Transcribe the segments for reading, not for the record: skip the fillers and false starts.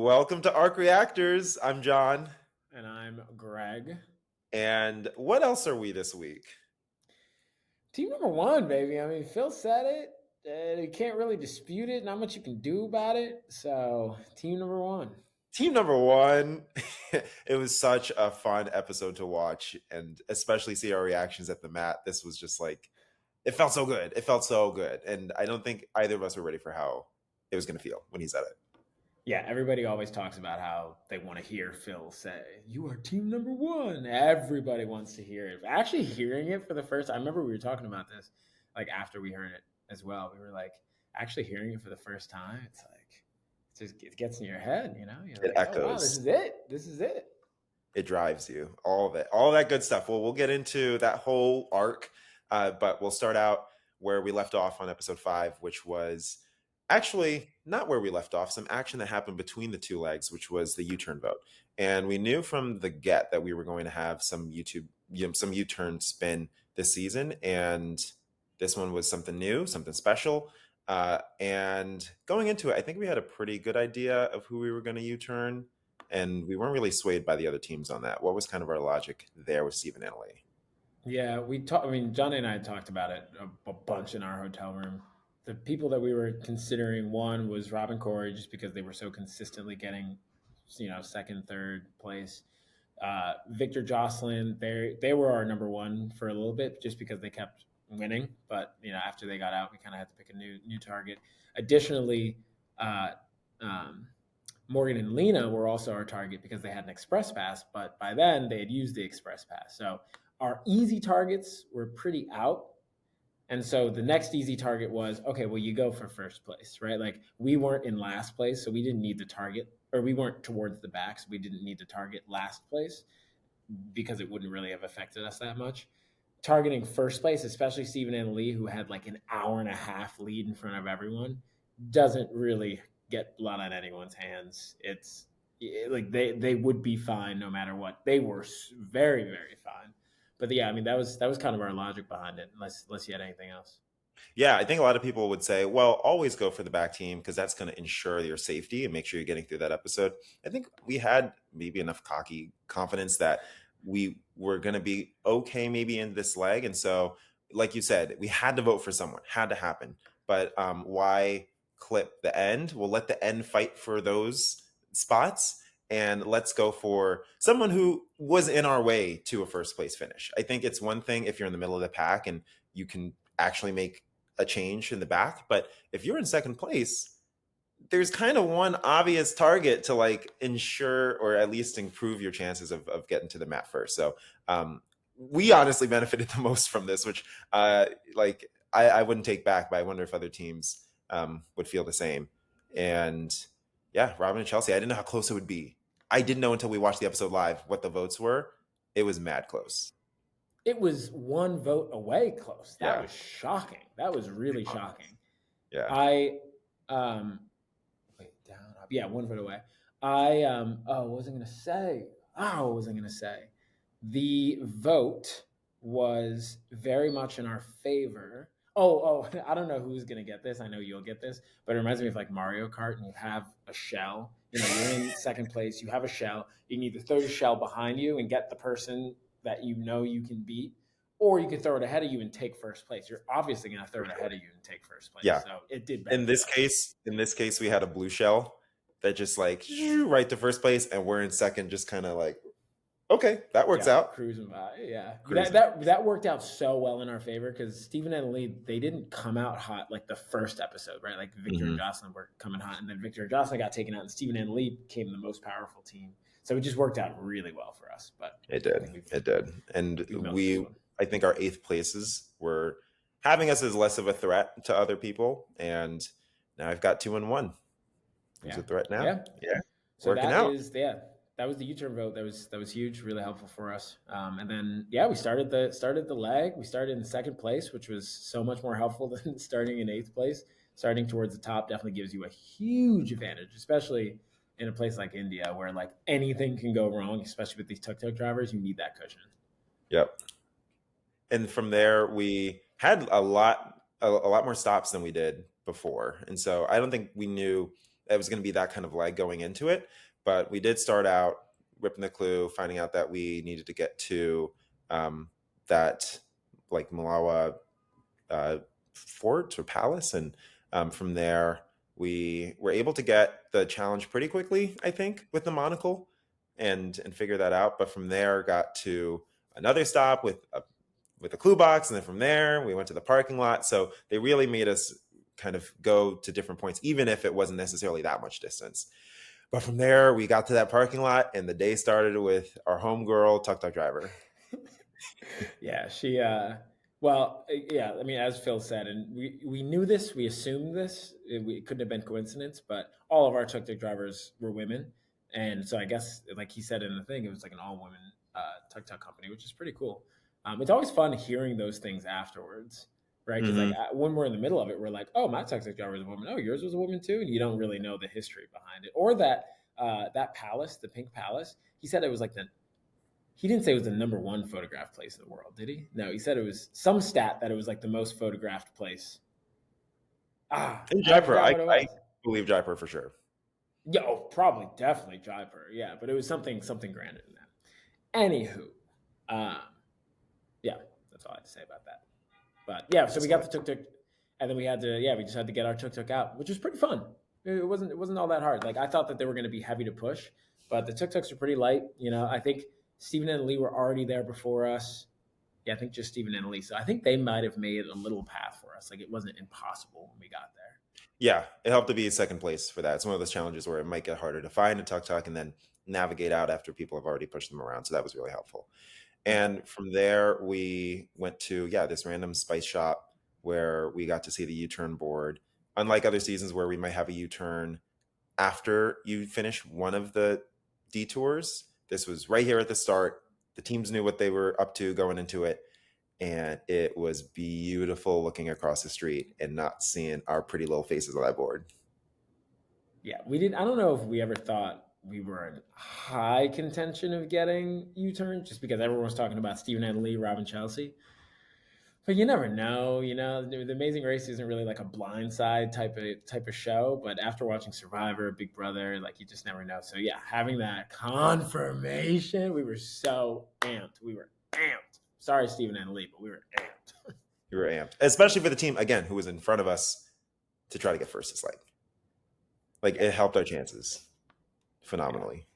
welcome to Arc Reactors. I'm John. And I'm Greg. And what else are we this week? Team number one, baby. I mean, Phil said it. You can't really dispute it. Not much you can do about it. So, team number one. Team number one. It was such a fun episode to watch and especially see our reactions at the mat. This was just like, it felt so good. It felt so good. And I don't think either of us were ready for how it was going to feel when he said it. Yeah, everybody always talks about how they want to hear Phil say, "You are team number one." Everybody wants to hear it. Actually, hearing it for the first time, I remember we were talking about this like after we heard it as well. We were like, actually hearing it for the first time, it's like, it gets in your head, you know? You're It like, oh, wow, this echoes. is it. This is it. It drives you. All of it. All that good stuff. Well, we'll get into that whole arc, but we'll start out where we left off on episode 5, which was actually not where we left off. Some action that happened between the two legs, which was the U-turn vote. And we knew from the get that we were going to have some some U-turn spin this season, and this one was something new, something special. And going into it, I think we had a pretty good idea of who we were going to U-turn, and we weren't really swayed by the other teams on that. What was kind of our logic there with Stephen and Lee? Yeah, we talked. I mean, Johnny and I talked about it a bunch in our hotel room. The people that we were considering, one was Rob and Corey, just because they were so consistently getting, second, third place. Victor Jocelyn, they were our number one for a little bit, just because they kept winning. But after they got out, we kind of had to pick a new target. Additionally, uh, um, Morgan and Lena were also our target because they had an express pass, but by then they had used the express pass. So our easy targets were pretty out. And so the next easy target was, okay, well, you go for first place, right? Like we weren't in last place, so we didn't need the target, or we weren't towards the back, so we didn't need to target last place because it wouldn't really have affected us that much. Targeting first place, especially Stephen and Lee, who had like an hour and a half lead in front of everyone, doesn't really get blood on anyone's hands. It's like they would be fine no matter what. They were very very fine. But yeah, I mean that was kind of our logic behind it. Unless you had anything else. Yeah, I think a lot of people would say, well, always go for the back team because that's going to ensure your safety and make sure you're getting through that episode. I think we had maybe enough cocky confidence that we were going to be okay maybe in this leg. And so, like you said, we had to vote for someone, had to happen. But why clip the end? We'll let the end fight for those spots. And let's go for someone who was in our way to a first place finish. I think it's one thing if you're in the middle of the pack and you can actually make a change in the back. But if you're in second place, there's kind of one obvious target to like ensure or at least improve your chances of getting to the mat first. So we honestly benefited the most from this, which like I wouldn't take back, but I wonder if other teams would feel the same. And yeah, Robin and Chelsea, I didn't know how close it would be. I didn't know until we watched the episode live what the votes were. It was mad close. It was one vote away close. That Yeah. was shocking. That was really shocking. Yeah. I wait, down, up. Yeah, one vote away. What was I gonna say? What was I gonna say? The vote was very much in our favor. I don't know who's gonna get this. I know you'll get this, but it reminds me of like Mario Kart, and you have a shell. You're in second place. You have a shell. You can either throw the shell behind you and get the person that you know you can beat, or you can throw it ahead of you and take first place. You're obviously gonna throw it ahead of you and take first place. Yeah. So it did In this benefit us. case, we had a blue shell that just like right to first place, and we're in second, just kind of like, okay, that works Yeah, out. cruising by. Yeah, Cruising. that worked out so well in our favor because Stephen and Lee, they didn't come out hot like the first episode, right? Like Victor and Jocelyn were coming hot, and then Victor and Jocelyn got taken out, and Stephen and Lee became the most powerful team. So it just worked out really well for us. But It I did. think It did. And we milked this we, one. I think our eighth places were having us as less of a threat to other people. And now I've got 2 and 1. Who's Yeah, a threat now? yeah. Yeah. So Working out. that was the U-turn vote. That was huge, really helpful for us. And then we started the leg. We started in second place, which was so much more helpful than starting in eighth place. Starting towards the top definitely gives you a huge advantage, especially in a place like India where like anything can go wrong, especially with these tuk-tuk drivers. You need that cushion. Yep. And from there, we had a lot more stops than we did before. And so I don't think we knew it was going to be that kind of leg going into it. But we did start out ripping the clue, finding out that we needed to get to that like Malawa uh, fort or palace, and from there we were able to get the challenge pretty quickly, I think, with the monocle, and figure that out. But from there, got to another stop with a clue box, and then from there we went to the parking lot. So they really made us kind of go to different points, even if it wasn't necessarily that much distance. But from there, we got to that parking lot, and the day started with our homegirl, Tuk Tuk Driver. Yeah, she well, yeah, I mean, as Phil said, and we knew this, we assumed this, it couldn't have been coincidence, but all of our tuk-tuk drivers were women. And so I guess, like he said in the thing, it was like an all women tuk-tuk company, which is pretty cool. It's always fun hearing those things afterwards, right? Because like Mm-hmm. when we're in the middle of it, we're like, oh, my tuk-tuk driver was a woman. Oh, yours was a woman too, and you don't really know the history behind it, or that that palace, the Pink Palace. He said it was like the he didn't say it was the number one photographed place in the world, did he? No, he said it was some stat that it was like the most photographed place. In I Jaipur, forgot what it I was. believe Jaipur for sure. Yeah, oh, probably, definitely Jaipur. Yeah, but it was something grander than that. Anywho, um, yeah, that's all I had to say about that. But yeah, so we got Excellent. the tuk tuk, and then we just had to get our tuk tuk out, which was pretty fun. It wasn't all that hard. Like I thought that they were going to be heavy to push, but the tuk tuks are pretty light. I think Stephen and Lee were already there before us. Yeah, I think just Stephen and Lee. So I think they might have made a little path for us. Like it wasn't impossible when we got there. Yeah, it helped to be second place for that. It's one of those challenges where it might get harder to find a tuk tuk and then navigate out after people have already pushed them around. So that was really helpful. Yeah. And from there, we went to, yeah, this random spice shop where we got to see the U turn board. Unlike other seasons where we might have a U turn after you finish one of the detours, this was right here at the start. The teams knew what they were up to going into it. And it was beautiful looking across the street and not seeing our pretty little faces on that board. Yeah, we didn't. I don't know if we ever thought we were in high contention of getting U-turn just because everyone was talking about Stephen and Lee, Robin Chelsea. But you never know. The Amazing Race isn't really like a blind side type of show. But after watching Survivor, Big Brother, like you just never know. So yeah, having that confirmation, we were so amped. We were amped. Sorry, Stephen and Lee, but we were amped. You were amped, especially for the team again who was in front of us to try to get first. It's like Yeah, it helped our chances yeah, phenomenally.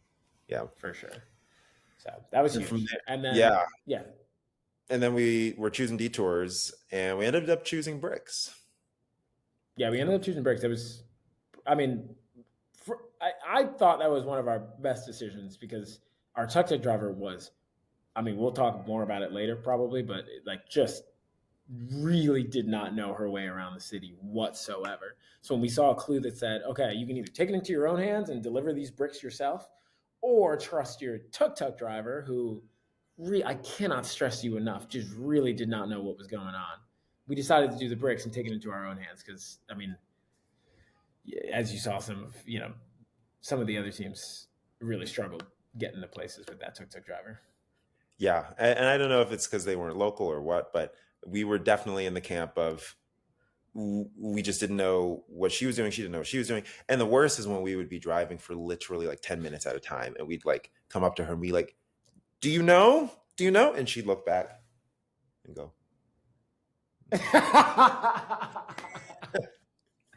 Yeah, for sure. So that was and from huge. there, And then yeah, yeah, and then we were choosing detours, and we ended up choosing bricks. yeah, we ended up choosing bricks. It was, I mean, I thought that was one of our best decisions because our tuk tuk driver was. I mean, we'll talk more about it later probably, but like just really did not know her way around the city whatsoever. So when we saw a clue that said, okay, you can either take it into your own hands and deliver these bricks yourself, or trust your tuk tuk driver who I cannot stress you enough, just really did not know what was going on. We decided to do the bricks and take it into our own hands because, I mean, as you saw, some of the other teams really struggled getting to places with that tuk tuk driver. Yeah, and I don't know if it's because they weren't local or what, but we were definitely in the camp of we just didn't know what she was doing. She didn't know what she was doing. And the worst is when we would be driving for literally like 10 minutes at a time, and we'd like come up to her and be like, "Do you know? Do you know?" And she'd look back and go,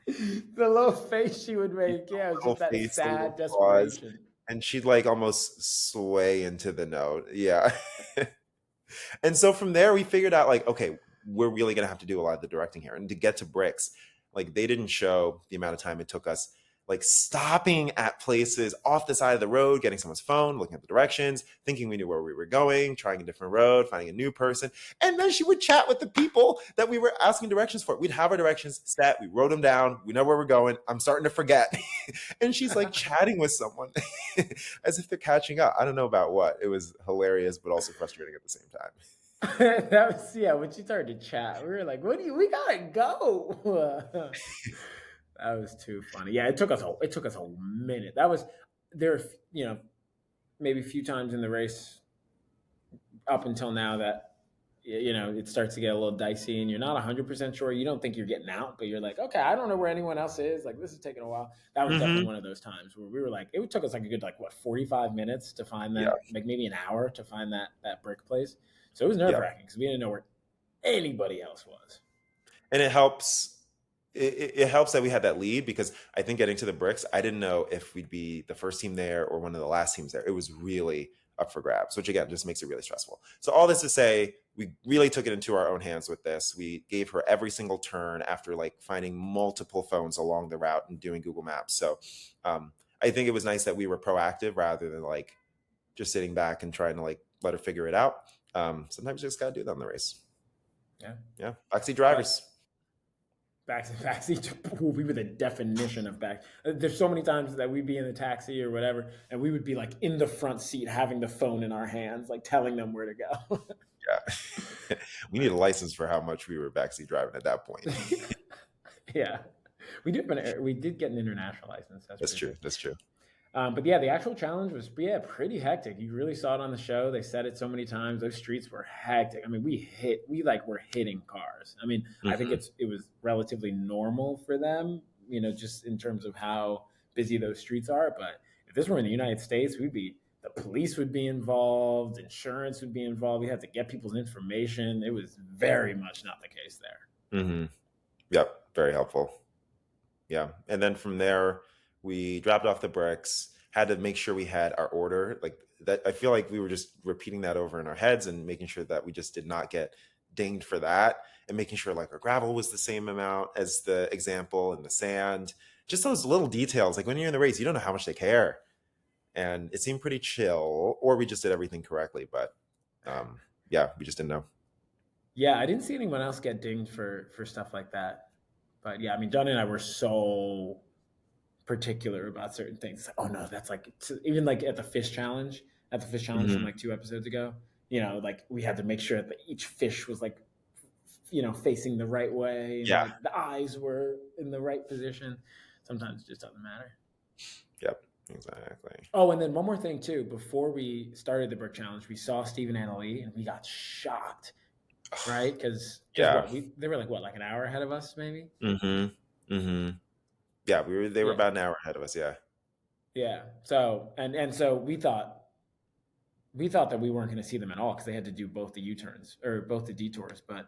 The little face she would make, yeah, it was little just that face, the little sad pause, desperation. and she'd like almost sway into the note. Yeah. And so from there, we figured out like, okay, we're really gonna have to do a lot of the directing here. And to get to bricks, like they didn't show the amount of time it took us, like stopping at places off the side of the road, getting someone's phone, looking at the directions, thinking we knew where we were going, trying a different road, finding a new person. And then she would chat with the people that we were asking directions for. We'd have our directions set, we wrote them down, we know where we're going. I'm starting to forget. And she's like chatting with someone as if they're catching up. I don't know about what. It was hilarious, but also frustrating at the same time. That was, yeah, when she started to chat, we were like, what do you we gotta go. That was too funny. Yeah, it took us a minute. That was there, maybe a few times in the race up until now that it starts to get a little dicey, and you're not 100% sure. You don't think you're getting out, but you're like, okay, I don't know where anyone else is. Like, this is taking a while. That was definitely Hmm. one of those times where we were like, it took us like a good, like, what, 45 minutes to find Yeah, that, like maybe an hour to find that brick place. So it was nerve yeah. wracking because we didn't know where anybody else was. And it helps. It helps that we had that lead, because I think getting to the bricks, I didn't know if we'd be the first team there or one of the last teams there. It was really up for grabs, which again just makes it really stressful. So all this to say, we really took it into our own hands with this. We gave her every single turn after like finding multiple phones along the route and doing Google Maps. So I think it was nice that we were proactive rather than like just sitting back and trying to like let her figure it out. Sometimes you just gotta do that on the race. Yeah. Yeah, backseat But drivers. backseat, we were the definition of back. There's so many times that we'd be in the taxi or whatever, and we would be like in the front seat having the phone in our hands, like telling them where to go. Yeah. We need a license for how much we were backseat driving at that point. Yeah, we did get an international license. That's That's pretty true. good. That's true. But yeah, the actual challenge was pretty hectic. You really saw it on the show. They said it so many times. Those streets were hectic. I mean, we like were hitting cars. I mean, I think Hmm. it was relatively normal for them, just in terms of how busy those streets are. But if this were in the United States, the police would be involved, insurance would be involved. We had to get people's information. It was very much not the case there. Hmm. Yep. Very helpful. Yeah. And then from there, we dropped off the bricks, had to make sure we had our order. Like that, I feel like we were just repeating that over in our heads and making sure that we just did not get dinged for that, and making sure like our gravel was the same amount as the example and the sand. Just those little details. Like when you're in the race, you don't know how much they care. And it seemed pretty chill, or we just did everything correctly. But yeah, we just didn't know. Yeah, I didn't see anyone else get dinged for stuff like that. But yeah, I mean, John and I were so particular about certain things. Oh no, that's like even like at the fish challenge from Hmm. like 2 episodes ago. Like we had to make sure that each fish was like facing the right way and Yeah. like the eyes were in the right position. Sometimes it just doesn't matter. Yep. Exactly. Oh, and then one more thing too. Before we started the brick challenge, we saw Stephen and Ali, and we got shocked, right? Because Yeah. what they were like an hour ahead of us, maybe. Hmm. Hmm. Yeah, they were Yeah, about an hour ahead of us. Yeah. yeah. So so we thought that we weren't going to see them at all because they had to do both the U-turns or both the detours. But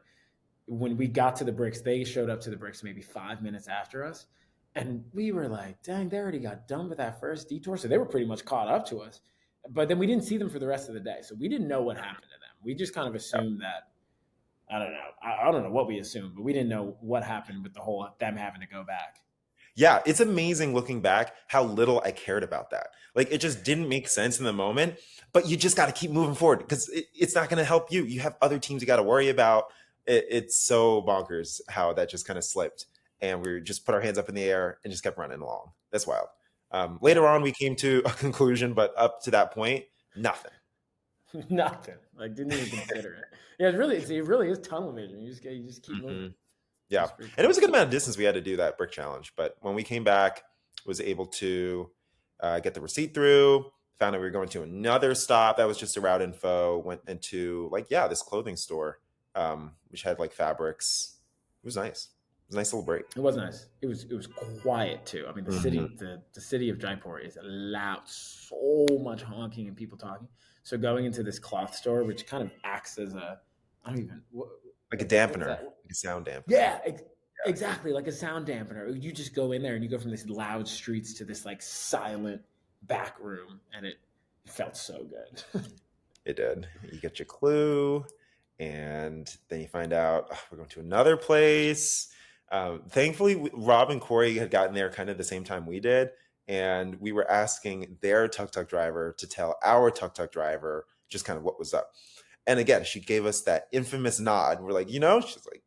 when we got to the bricks, they showed up to the bricks maybe 5 minutes after us. And we were like, dang, they already got done with that first detour. So they were pretty much caught up to us. But then we didn't see them for the rest of the day. So we didn't know what happened to them. We just kind of Yeah. assumed that, I don't know. I don't know what we assumed, but we didn't know what happened with the whole them having to go back. Yeah, it's amazing looking back how little I cared about that. Like it just didn't make sense in the moment, but you just got to keep moving forward because it's not going to help you. You have other teams you got to worry about. It's so bonkers how that just kind of slipped, and we just put our hands up in the air and just kept running along. That's wild. Yeah. Later on, we came to a conclusion, but up to that point, nothing. Nothing. Like didn't even consider it. Yeah, it really is tunnel vision. You just keep Hmm. moving. Yeah, It's pretty and it cool. was a good amount of distance we had to do that brick challenge. But when we came back, was able to get the receipt through. Found out we were going to another stop that was just a route info. Went into like this clothing store, which had like fabrics. It was nice. It was a nice little break. It was nice. It was quiet too. I mean, Hmm. the city of Jaipur is loud, so much honking and people talking. So going into this cloth store, which kind of acts as a, I don't even Like a what's dampener, that? like a sound dampener. Yeah, exactly, like a sound dampener. You just go in there and you go from this loud streets to this like silent back room, and it felt so good. It did. You get your clue, and then you find out we're going to another place. Thankfully, Rob and Corey had gotten there kind of the same time we did, and we were asking their tuk tuk driver to tell our tuk tuk driver just kind of what was up. And again, she gave us that infamous nod. We're like, she's like,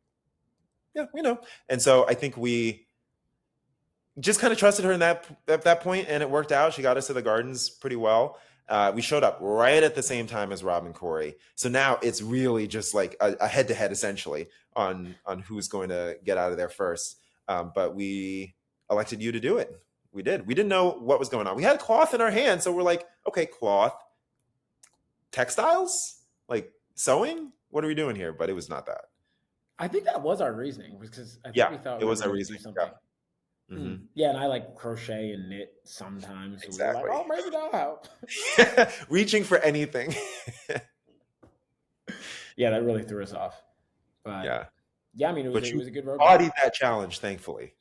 yeah, we know. And so I think we just kind of trusted her in that at that point, and it worked out. She got us to the gardens pretty well. We showed up right at the same time as Rob and Corey, so now it's really just like a head to head essentially on who's going to get out of there first. But we elected you to do it. We did. We didn't know what was going on. We had cloth in our hand, so we're like, okay, cloth, textiles, like sewing. what are we doing here? But it was not that. I think that was our reasoning because I think Yeah, we thought it we were was our going to do reasoning. something. Yeah. Hmm. Yeah, and I like crochet and knit sometimes, so we were like, Exactly. oh, maybe that'll help. Reaching for anything. Yeah, that really threw us off. But Yeah. yeah, I mean, But it you was a good road game. bodied that challenge, thankfully.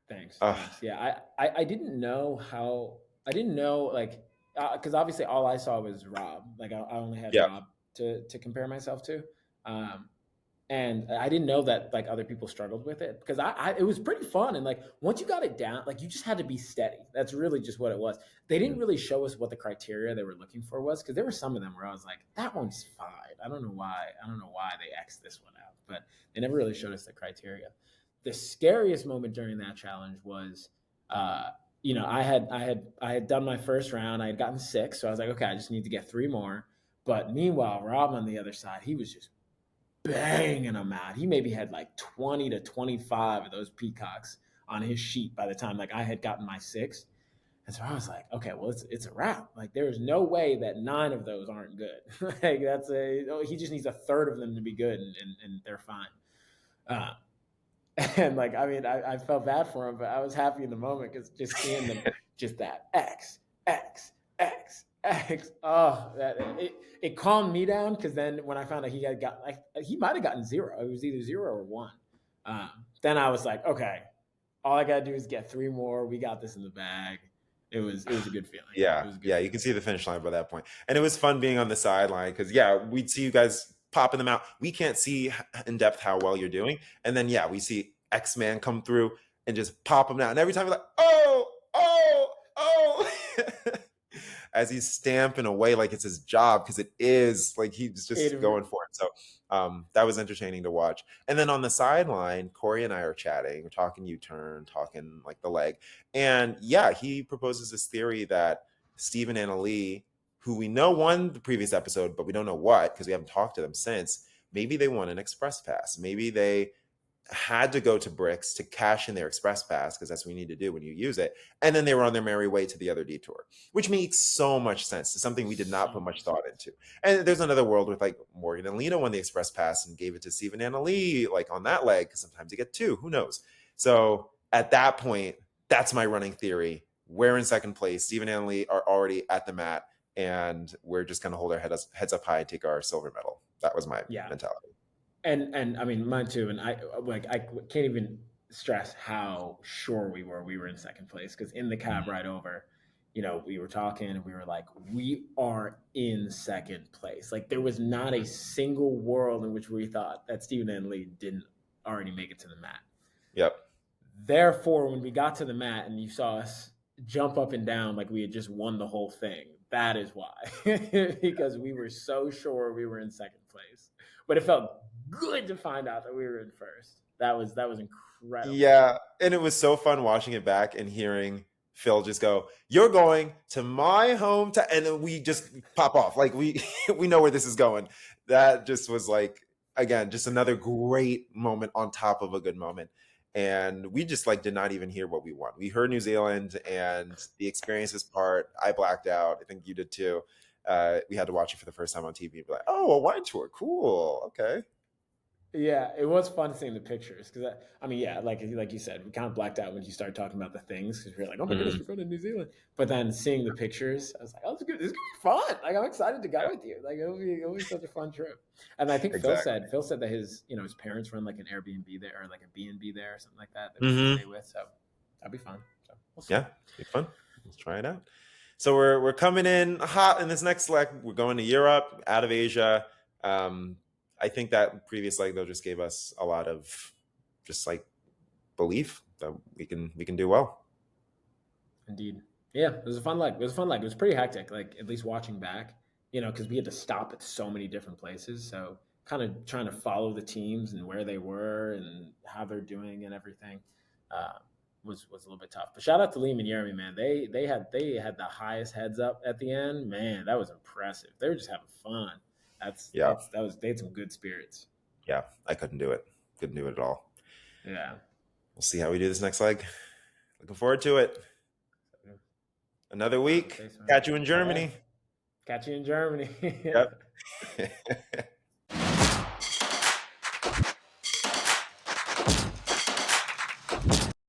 Thanks, Uh, thanks. Yeah, I didn't know how I didn't know like because obviously all I saw was Rob. Like I only had yeah. Rob to compare myself to, um, and I didn't know that like other people struggled with it because it was pretty fun and like once you got it down, like you just had to be steady. That's really just what it was. They didn't Mhm. really show us what the criteria they were looking for was because there were some of them where I was like, that one's fine. I don't know why. I don't know why they X'd this one out, but they never really showed us the criteria. The scariest moment during that challenge was uh, I had done my first round. I had gotten six, so I was like, okay, I just need to get three more. But meanwhile, Rob on the other side, he was just banging them out. He maybe had like 20 to 25 of those peacocks on his sheet by the time like I had gotten my six. And so I was like, okay, well, it's a wrap. Like there is no way that nine of those aren't good. Like he just needs a third of them to be good, and they're fine. Uh, and like I mean, I felt bad for him, but I was happy in the moment because just seeing them, just that X X X X. Oh, it calmed me down because then when I found out he had got like he might have gotten zero. It was either zero or one. Then I was like, okay, all I gotta do is get three more. We got this in the bag. It was a good feeling. It Yeah, was a good yeah, you feeling. can see the finish line by that point. And it was fun being on the sideline because, yeah, we'd see you guys popping them out. We can't see in depth how well you're doing. And then, yeah, we see X Man come through and just pop them out. And every time we're like, oh, oh, oh, as he's stamping away like it's his job because it is like he's just It going for it. So that was entertaining to watch. And then on the sideline, Corey and I are chatting, we're talking U turn, talking like the leg. And yeah, he proposes this theory that Stephen and Ali, who we know won the previous episode, but we don't know what because we haven't talked to them since, maybe they won an express pass. Maybe they had to go to Bricks to cash in their express pass because that's what you need to do when you use it. And then they were on their merry way to the other detour, which makes so much sense. It's something we did not so put much much. thought into. And there's another world with like Morgan and Lena won the express pass and gave it to Stephen and Ali like on that leg because sometimes you get two. Who knows? So at that point, that's my running theory. We're in second place. Stephen and Ali are already at the mat, and we're just going to hold our heads up high and take our silver medal. That was my Yeah, mentality. and I mean mine too. And I can't even stress how sure we were in second place because in the cab Mhm. ride over, we were talking and we were like, we are in second place. Like there was not a single world in which we thought that Stephen and Lee didn't already make it to the mat. Yep. Therefore, when we got to the mat and you saw us jump up and down like we had just won the whole thing, that is why. Because we were so sure we were in second place. But it felt good to find out that we were in first. That was incredible. Yeah, and it was so fun watching it back and hearing Phil just go, "You're going to my hometown," and then we just pop off like we we know where this is going. That just was like again just another great moment on top of a good moment, and we just like did not even hear what we want. We heard New Zealand and the experiences part. I blacked out. I think you did too. We had to watch it for the first time on TV. And be like, "Oh, a wine tour, cool, okay." Yeah, it was fun seeing the pictures because I mean, yeah, like you said, we kind of blacked out when you started talking about the things because we were like, oh my goodness, Mhm. we're going to New Zealand. But then seeing the pictures, I was like, oh, this is gonna be fun. Like I'm excited to go Yeah, with you. Like it'll be such a fun trip. And I think exactly. Phil said that his parents run like an Airbnb there or like a B&B there or something like that we could stay Hmm. with. So that'd be fun. So we'll see. Yeah, be fun. Let's try it out. So we're coming in hot in this next leg. We're going to Europe, out of Asia. Um, I think that previous leg though just gave us a lot of just like belief that we can do well. Indeed. Yeah, it was a fun leg. It was a fun leg. It was pretty hectic, like at least watching back, because we had to stop at so many different places. So kind of trying to follow the teams and where they were and how they're doing and everything uh, was a little bit tough. But shout out to Liam and Jeremy, man. They had the highest heads up at the end. Man, that was impressive. They were just having fun. Yeah, They had some good spirits. yeah. I couldn't do it. Couldn't do it at all. Yeah. We'll see how we do this next leg. Looking forward to it. Another Final week. space, man. Catch you in Yeah. Germany. Catch you in Germany. Yep.